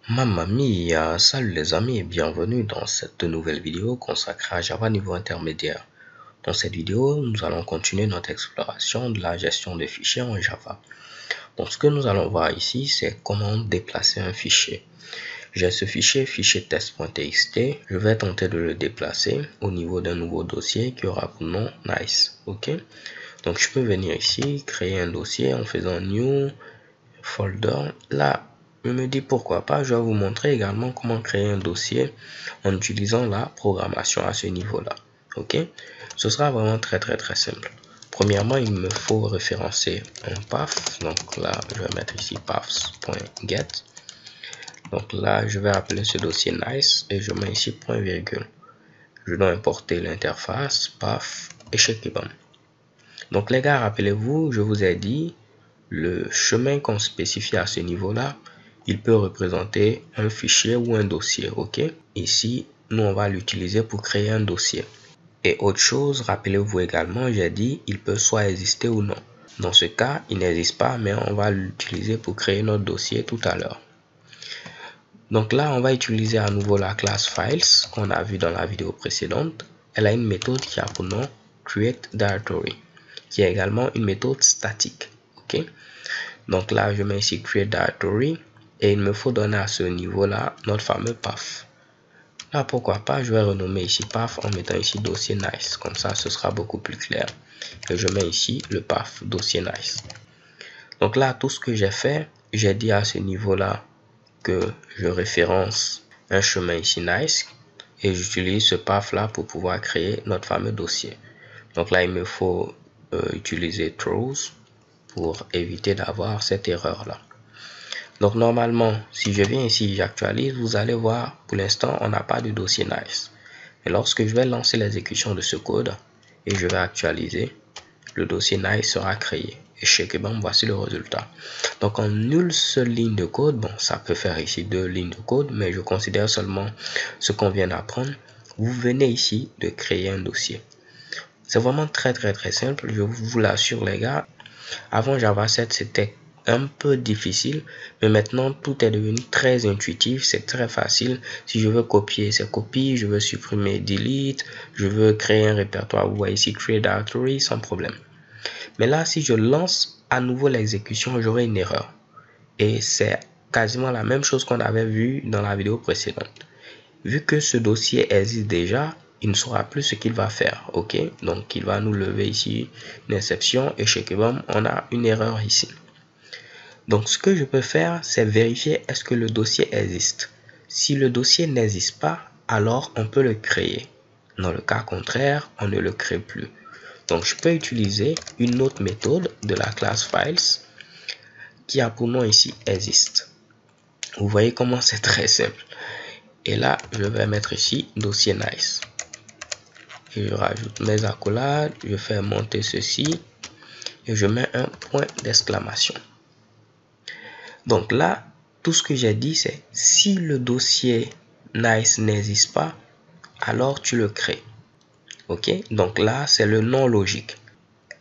Mamma mia, salut les amis et bienvenue dans cette nouvelle vidéo consacrée à Java niveau intermédiaire. Dans cette vidéo, nous allons continuer notre exploration de la gestion de fichiers en Java. Donc ce que nous allons voir ici, c'est comment déplacer un fichier. J'ai ce fichier test.txt. Je vais tenter de le déplacer au niveau d'un nouveau dossier qui aura pour nom nice. Ok. Donc je peux venir ici, créer un dossier en faisant new folder. Là, je me dis pourquoi pas. Je vais vous montrer également comment créer un dossier en utilisant la programmation à ce niveau-là. Ok. Ce sera vraiment très simple. Premièrement, il me faut référencer un path. Donc là, je vais mettre ici paths.get. Donc là, je vais appeler ce dossier nice et je mets ici point virgule. Je dois importer l'interface, path et Shekibam. Donc les gars, rappelez-vous, je vous ai dit, le chemin qu'on spécifie à ce niveau-là, il peut représenter un fichier ou un dossier, ok? Ici, nous, on va l'utiliser pour créer un dossier. Et autre chose, rappelez-vous également, j'ai dit, il peut soit exister ou non. Dans ce cas, il n'existe pas, mais on va l'utiliser pour créer notre dossier tout à l'heure. Donc là, on va utiliser à nouveau la classe files qu'on a vu dans la vidéo précédente. Elle a une méthode qui a pour nom createDirectory, qui est également une méthode statique. Ok. Donc là, je mets ici createDirectory et il me faut donner à ce niveau-là notre fameux path. Là, pourquoi pas, je vais renommer ici path en mettant ici dossier nice. Comme ça, ce sera beaucoup plus clair. Et je mets ici le path dossier nice. Donc là, tout ce que j'ai fait, j'ai dit à ce niveau-là que je référence un chemin ici nice et j'utilise ce path là pour pouvoir créer notre fameux dossier. Donc là, il me faut utiliser throws pour éviter d'avoir cette erreur là. Donc normalement, si je viens ici, j'actualise, vous allez voir, pour l'instant, on n'a pas de dossier nice. Et lorsque je vais lancer l'exécution de ce code et je vais actualiser, le dossier nice sera créé. Et Shekibam, voici le résultat. Donc en une seule ligne de code, bon, ça peut faire ici 2 lignes de code, mais je considère seulement ce qu'on vient d'apprendre. Vous venez ici de créer un dossier. C'est vraiment très simple, je vous l'assure les gars. Avant Java 7, c'était un peu difficile, mais maintenant tout est devenu très intuitif, c'est très facile. Si je veux copier, c'est copie, je veux supprimer, delete, je veux créer un répertoire, vous voyez ici create directory sans problème. Mais là, si je lance à nouveau l'exécution, j'aurai une erreur. Et c'est quasiment la même chose qu'on avait vu dans la vidéo précédente. Vu que ce dossier existe déjà, il ne saura plus ce qu'il va faire. Ok, donc il va nous lever ici une exception et chez Kebam, on a une erreur ici. Donc ce que je peux faire, c'est vérifier est-ce que le dossier existe. Si le dossier n'existe pas, alors on peut le créer. Dans le cas contraire, on ne le crée plus. Donc je peux utiliser une autre méthode de la classe files qui a pour nom ici exist. Vous voyez comment c'est très simple. Et là, je vais mettre ici dossier nice. Et je rajoute mes accolades, je fais monter ceci et je mets un point d'exclamation. Donc là, tout ce que j'ai dit, c'est si le dossier nice n'existe pas, alors tu le crées. Ok, donc là, c'est le non logique.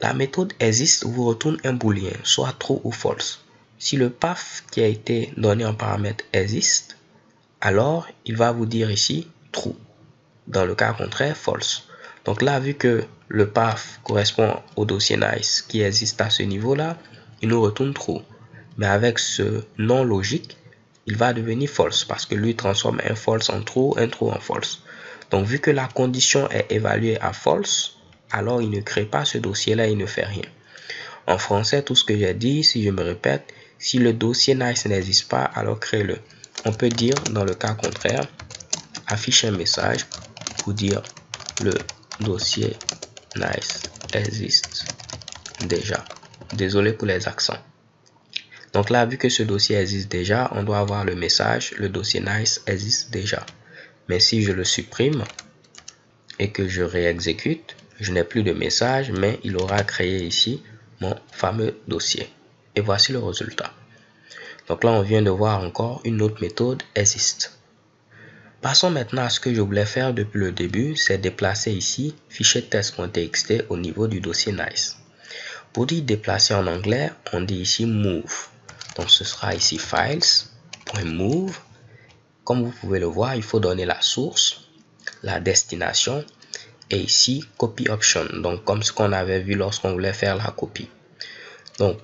La méthode existe vous retourne un booléen, soit true ou false. Si le path qui a été donné en paramètre existe, alors il va vous dire ici true. Dans le cas contraire, false. Donc là, vu que le path correspond au dossier nice qui existe à ce niveau-là, il nous retourne true. Mais avec ce non logique, il va devenir false parce que lui transforme un false en true, un true en false. Donc vu que la condition est évaluée à false, alors il ne crée pas ce dossier-là, il ne fait rien. En français, tout ce que j'ai dit, si je me répète, si le dossier nice n'existe pas, alors crée-le. On peut dire dans le cas contraire, affiche un message pour dire le dossier nice existe déjà. Désolé pour les accents. Donc là, vu que ce dossier existe déjà, on doit avoir le message, le dossier nice existe déjà. Mais si je le supprime et que je réexécute, je n'ai plus de message, mais il aura créé ici mon fameux dossier. Et voici le résultat. Donc là, on vient de voir encore une autre méthode existe. Passons maintenant à ce que je voulais faire depuis le début, c'est déplacer ici fichier test.txt au niveau du dossier Nice. Pour dire déplacer en anglais, on dit ici move. Donc ce sera ici files.move. Comme vous pouvez le voir, il faut donner la source, la destination et ici copy option. Donc comme ce qu'on avait vu lorsqu'on voulait faire la copie. Donc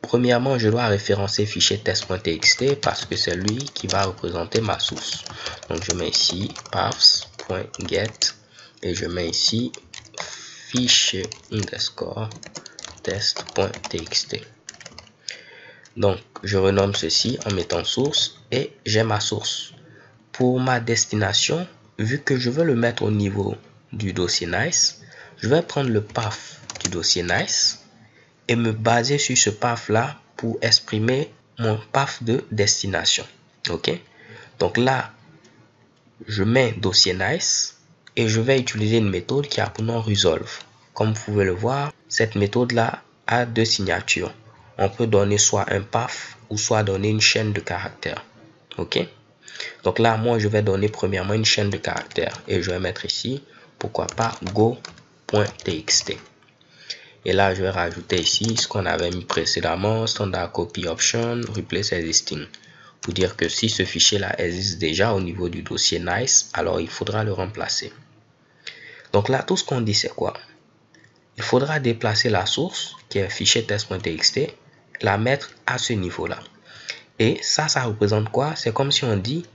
premièrement, je dois référencer fichier test.txt parce que c'est lui qui va représenter ma source. Donc je mets ici paths.get et je mets ici fichier underscore test.txt. Donc je renomme ceci en mettant source et j'ai ma source. Pour ma destination, vu que je veux le mettre au niveau du dossier Nice, je vais prendre le path du dossier Nice et me baser sur ce path là pour exprimer mon path de destination. Ok, donc là je mets dossier Nice et je vais utiliser une méthode qui a pour nom resolve. Comme vous pouvez le voir, cette méthode là a deux signatures. On peut donner soit un path ou soit donner une chaîne de caractères. Ok, donc là moi je vais donner premièrement une chaîne de caractères et je vais mettre ici pourquoi pas go.txt. Et là, je vais rajouter ici ce qu'on avait mis précédemment, standard copy option, replace existing. Pour dire que si ce fichier-là existe déjà au niveau du dossier Nice, alors il faudra le remplacer. Donc là, tout ce qu'on dit, c'est quoi? Il faudra déplacer la source, qui est fichier test.txt, la mettre à ce niveau-là. Et ça représente quoi? C'est comme si on dit,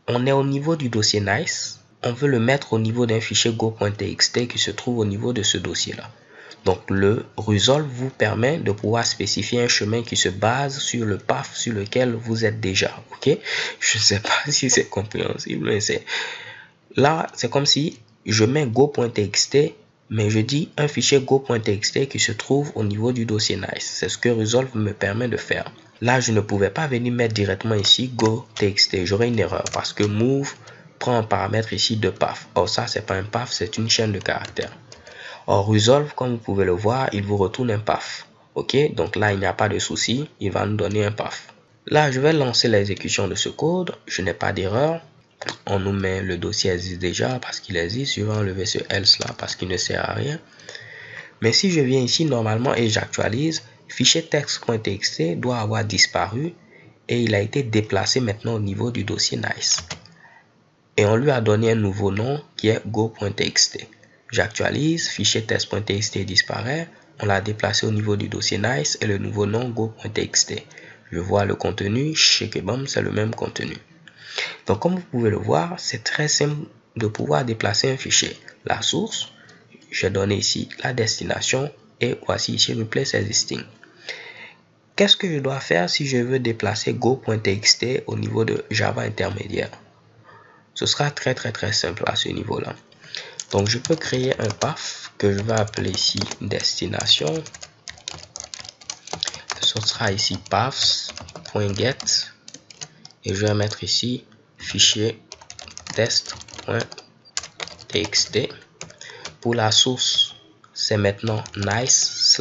on est au niveau du dossier Nice, on veut le mettre au niveau d'un fichier go.txt qui se trouve au niveau de ce dossier-là. Donc le resolve vous permet de pouvoir spécifier un chemin qui se base sur le path sur lequel vous êtes déjà. Ok, je ne sais pas si c'est compréhensible, mais là c'est comme si je mets go.txt, mais je dis un fichier go.txt qui se trouve au niveau du dossier Nice. C'est ce que resolve me permet de faire. Là je ne pouvais pas venir mettre directement ici go.txt, j'aurais une erreur parce que move prend un paramètre ici de path. Or ça c'est pas un path, c'est une chaîne de caractères. Or resolve, comme vous pouvez le voir, il vous retourne un path. Ok, donc là il n'y a pas de souci, il va nous donner un path. Là je vais lancer l'exécution de ce code, je n'ai pas d'erreur. On nous met le dossier existe déjà parce qu'il existe, je vais enlever ce else là parce qu'il ne sert à rien. Mais si je viens ici normalement et j'actualise, fichier text.txt doit avoir disparu et il a été déplacé maintenant au niveau du dossier Nice. Et on lui a donné un nouveau nom qui est go.txt. J'actualise, fichier test.txt disparaît, on l'a déplacé au niveau du dossier Nice et le nouveau nom go.txt. Je vois le contenu, shakebam, c'est le même contenu. Donc comme vous pouvez le voir, c'est très simple de pouvoir déplacer un fichier. La source, j'ai donné ici la destination et voici ici replace existing. Qu'est-ce que je dois faire si je veux déplacer go.txt au niveau de Java intermédiaire? Ce sera très simple à ce niveau-là. Donc je peux créer un path que je vais appeler ici destination. Ce sera ici paths.get et je vais mettre ici fichier test.txt. Pour la source, c'est maintenant nice/go.txt.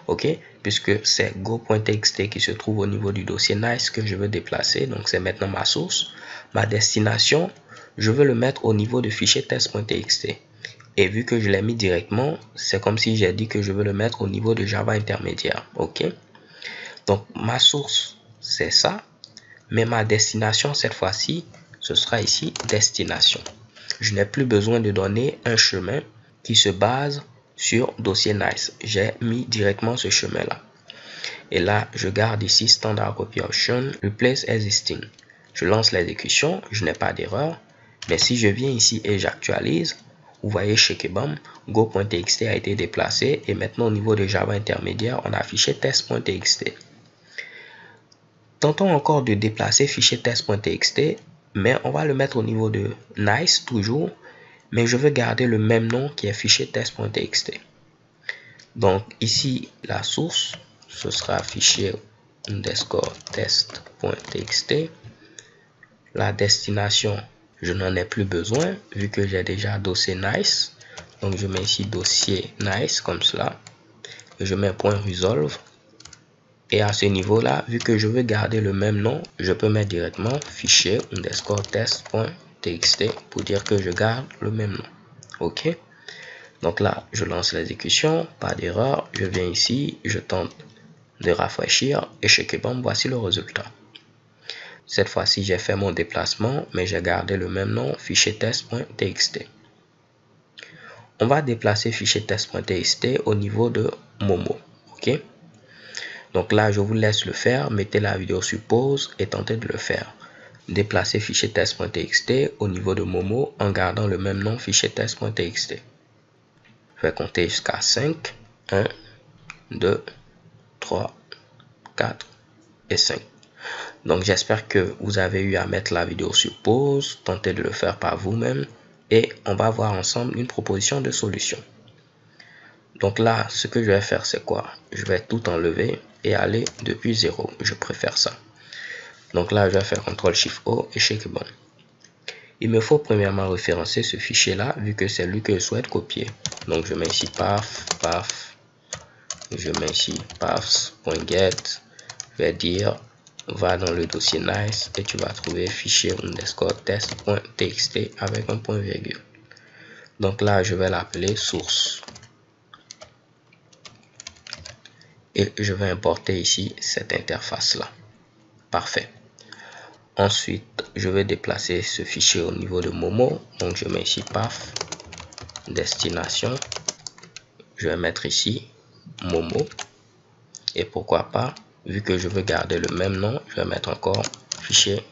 Ok, puisque c'est go.txt qui se trouve au niveau du dossier Nice que je veux déplacer. Donc c'est maintenant ma source. Ma destination, je veux le mettre au niveau du fichier test.txt. Et vu que je l'ai mis directement, c'est comme si j'ai dit que je veux le mettre au niveau de Java intermédiaire. Ok, donc ma source, c'est ça. Mais ma destination, cette fois-ci, ce sera ici destination. Je n'ai plus besoin de donner un chemin qui se base sur dossier Nice. J'ai mis directement ce chemin-là. Et là, je garde ici standard copy option, replace existing. Je lance l'exécution, je n'ai pas d'erreur. Mais si je viens ici et j'actualise, vous voyez shakebam, go.txt a été déplacé et maintenant au niveau de Java intermédiaire, on a affiché test.txt. Tentons encore de déplacer fichier test.txt, mais on va le mettre au niveau de Nice toujours, mais je veux garder le même nom qui est fichier test.txt. Donc ici, la source, ce sera fichier underscore test.txt. La destination, je n'en ai plus besoin vu que j'ai déjà dossier Nice. Donc je mets ici dossier Nice comme cela. Et je mets point resolve. Et à ce niveau-là, vu que je veux garder le même nom, je peux mettre directement fichier underscore test.txt pour dire que je garde le même nom. OK? Donc là, je lance l'exécution, pas d'erreur. Je viens ici, je tente de rafraîchir et chez Kebam, voici le résultat. Cette fois-ci, j'ai fait mon déplacement, mais j'ai gardé le même nom, fichier test.txt. On va déplacer fichier test.txt au niveau de Momo. OK? Donc là, je vous laisse le faire. Mettez la vidéo sur pause et tentez de le faire. Déplacer fichier test.txt au niveau de Momo en gardant le même nom, fichier test.txt. Je vais compter jusqu'à 5. 1, 2, 3, 4 et 5. Donc j'espère que vous avez eu à mettre la vidéo sur pause. Tentez de le faire par vous-même. Et on va voir ensemble une proposition de solution. Donc là, ce que je vais faire, c'est quoi? Je vais tout enlever et aller depuis 0. Je préfère ça. Donc là, je vais faire CTRL-SHIFT-O et check bon. Il me faut premièrement référencer ce fichier-là, vu que c'est lui que je souhaite copier. Donc je mets ici paf, paf. Je mets ici paf.get. Je vais dire, va dans le dossier nice et tu vas trouver fichier underscore test.txt avec un point virgule. Donc là, je vais l'appeler source. Et je vais importer ici cette interface-là. Parfait. Ensuite, je vais déplacer ce fichier au niveau de Momo. Donc, je mets ici paf, destination. Je vais mettre ici Momo. Et pourquoi pas, vu que je veux garder le même nom, je vais mettre encore fichier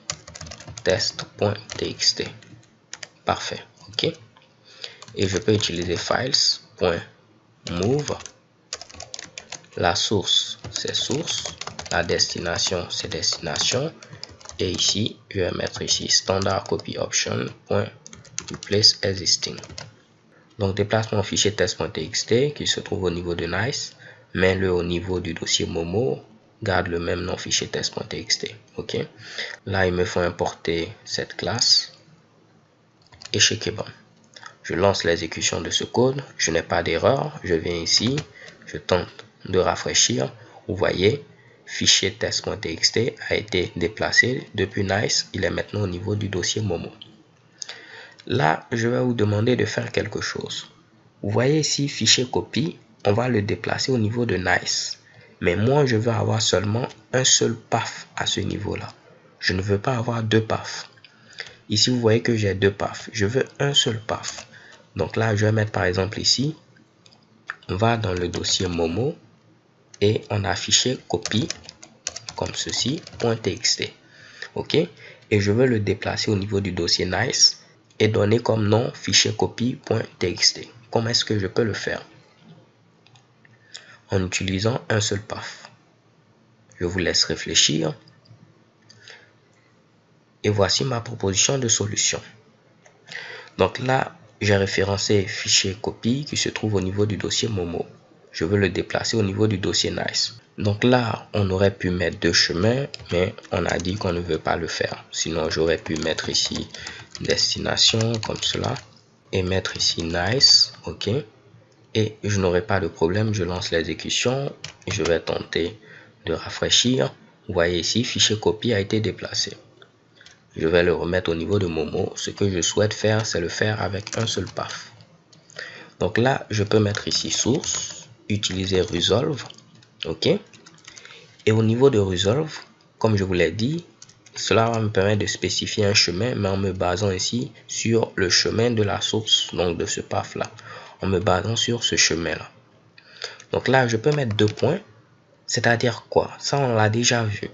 test.txt. Parfait. OK. Et je peux utiliser files.move. La source, c'est source. La destination, c'est destination. Et ici, je vais mettre ici standard copy option .replace existing. Donc, déplacement fichier test.txt qui se trouve au niveau de nice. Mets-le au niveau du dossier Momo. Garde le même nom fichier test.txt. OK. Là, il me faut importer cette classe. Et checker bon. Je lance l'exécution de ce code. Je n'ai pas d'erreur. Je viens ici. Je tente de rafraîchir. Vous voyez, fichier test.txt a été déplacé depuis nice. Il est maintenant au niveau du dossier Momo. Là, je vais vous demander de faire quelque chose. Vous voyez ici, fichier copie. On va le déplacer au niveau de nice. Mais moi, je veux avoir seulement un seul paf à ce niveau-là. Je ne veux pas avoir deux pafs. Ici, vous voyez que j'ai deux pafs. Je veux un seul paf. Donc là, je vais mettre par exemple ici. On va dans le dossier Momo. Et on a fichier copie comme ceci, .txt. OK. Et je veux le déplacer au niveau du dossier nice et donner comme nom fichier copie.txt. Comment est-ce que je peux le faire? En utilisant un seul paf. Je vous laisse réfléchir. Et voici ma proposition de solution. Donc là, j'ai référencé fichier copie qui se trouve au niveau du dossier Momo. Je veux le déplacer au niveau du dossier nice. Donc là, on aurait pu mettre deux chemins, mais on a dit qu'on ne veut pas le faire. Sinon, j'aurais pu mettre ici destination comme cela et mettre ici nice. OK. Et je n'aurai pas de problème. Je lance l'exécution. Je vais tenter de rafraîchir. Vous voyez ici, fichier copie a été déplacé. Je vais le remettre au niveau de Momo. Ce que je souhaite faire, c'est le faire avec un seul paf. Donc là, je peux mettre ici source, utiliser resolve. OK. Et au niveau de resolve, comme je vous l'ai dit, cela va me permettre de spécifier un chemin, mais en me basant ici sur le chemin de la source, donc de ce paf là. En me basant sur ce chemin là. Donc là, je peux mettre deux points. C'est-à-dire quoi? Ça, on l'a déjà vu.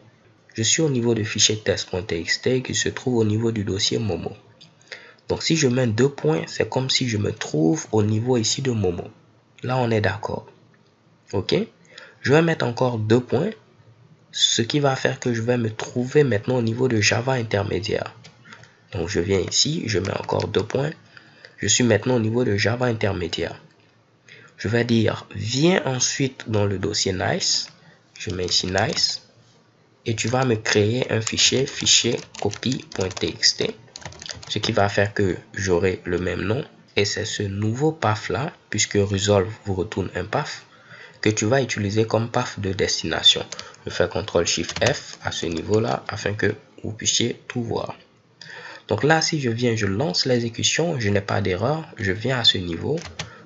Je suis au niveau du fichier test.txt qui se trouve au niveau du dossier Momo. Donc si je mets deux points, c'est comme si je me trouve au niveau ici de Momo. Là, on est d'accord. OK. Je vais mettre encore deux points. Ce qui va faire que je vais me trouver maintenant au niveau de Java intermédiaire. Donc je viens ici, je mets encore deux points. Je suis maintenant au niveau de Java intermédiaire. Je vais dire, viens ensuite dans le dossier nice. Je mets ici nice. Et tu vas me créer un fichier copie.txt. Ce qui va faire que j'aurai le même nom. Et c'est ce nouveau paf là, puisque resolve vous retourne un paf. que tu vas utiliser comme path de destination. Je fais CTRL-SHIFT-F à ce niveau-là afin que vous puissiez tout voir. Donc là, si je viens, je lance l'exécution, je n'ai pas d'erreur, je viens à ce niveau,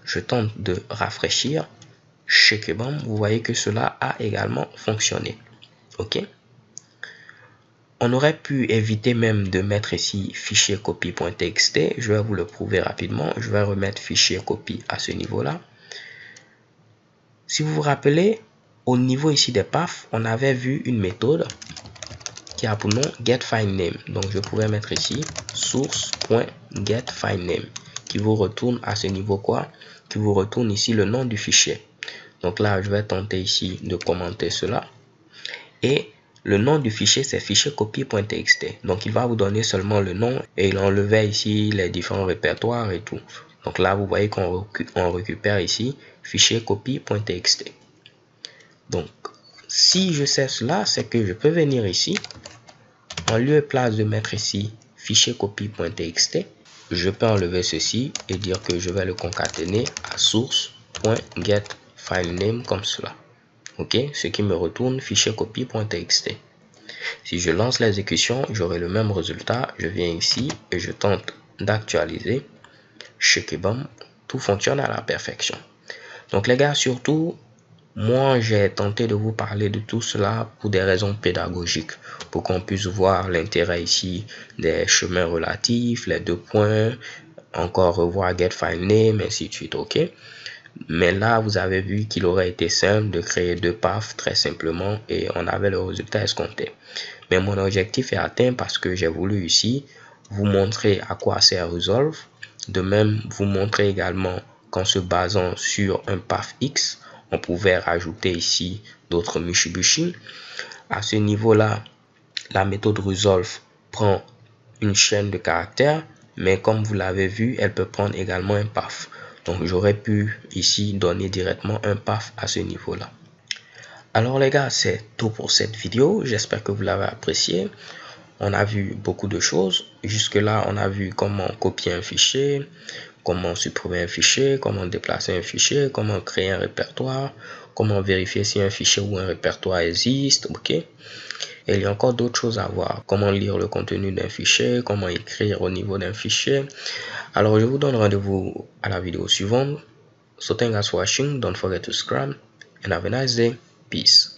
je tente de rafraîchir, bam, vous voyez que cela a également fonctionné. Ok. On aurait pu éviter même de mettre ici fichier copy.txt. Je vais vous le prouver rapidement. Je vais remettre fichier copy à ce niveau-là. Si vous vous rappelez, au niveau ici des paths, on avait vu une méthode qui a pour nom getFileName. Donc je pourrais mettre ici source.getFileName qui vous retourne à ce niveau quoi? Qui vous retourne ici le nom du fichier. Donc là, je vais tenter ici de commenter cela. Et le nom du fichier, c'est fichier copy.txt. Donc, il va vous donner seulement le nom et il enlevait ici les différents répertoires et tout. Donc là, vous voyez qu'on récupère ici fichier copy.txt. Donc, si je sais cela, c'est que je peux venir ici. En lieu et place de mettre ici fichier copy.txt, je peux enlever ceci et dire que je vais le concaténer à source.getFileName comme cela. Ok, ce qui me retourne fichier copy.txt. Si je lance l'exécution, j'aurai le même résultat. Je viens ici et je tente d'actualiser. Bam, tout fonctionne à la perfection. Donc les gars, surtout, moi j'ai tenté de vous parler de tout cela pour des raisons pédagogiques, pour qu'on puisse voir l'intérêt ici des chemins relatifs, les deux points, encore revoir getFileName, ainsi de suite. Ok. Mais là, vous avez vu qu'il aurait été simple de créer deux paths très simplement et on avait le résultat escompté. Mais mon objectif est atteint parce que j'ai voulu ici vous montrer à quoi sert Resolve. De même, vous montrer également qu'en se basant sur un path X, on pouvait rajouter ici d'autres Mitsubishi. À ce niveau-là, la méthode Resolve prend une chaîne de caractères, mais comme vous l'avez vu, elle peut prendre également un path. Donc j'aurais pu ici donner directement un path à ce niveau là. Alors les gars, c'est tout pour cette vidéo. J'espère que vous l'avez apprécié. On a vu beaucoup de choses. Jusque là, on a vu comment copier un fichier, comment supprimer un fichier, comment déplacer un fichier, comment créer un répertoire, comment vérifier si un fichier ou un répertoire existe. Ok. Et il y a encore d'autres choses à voir. Comment lire le contenu d'un fichier, comment écrire au niveau d'un fichier. Alors, je vous donne rendez-vous à la vidéo suivante. So thanks for watching. Don't forget to subscribe and have a nice day. Peace.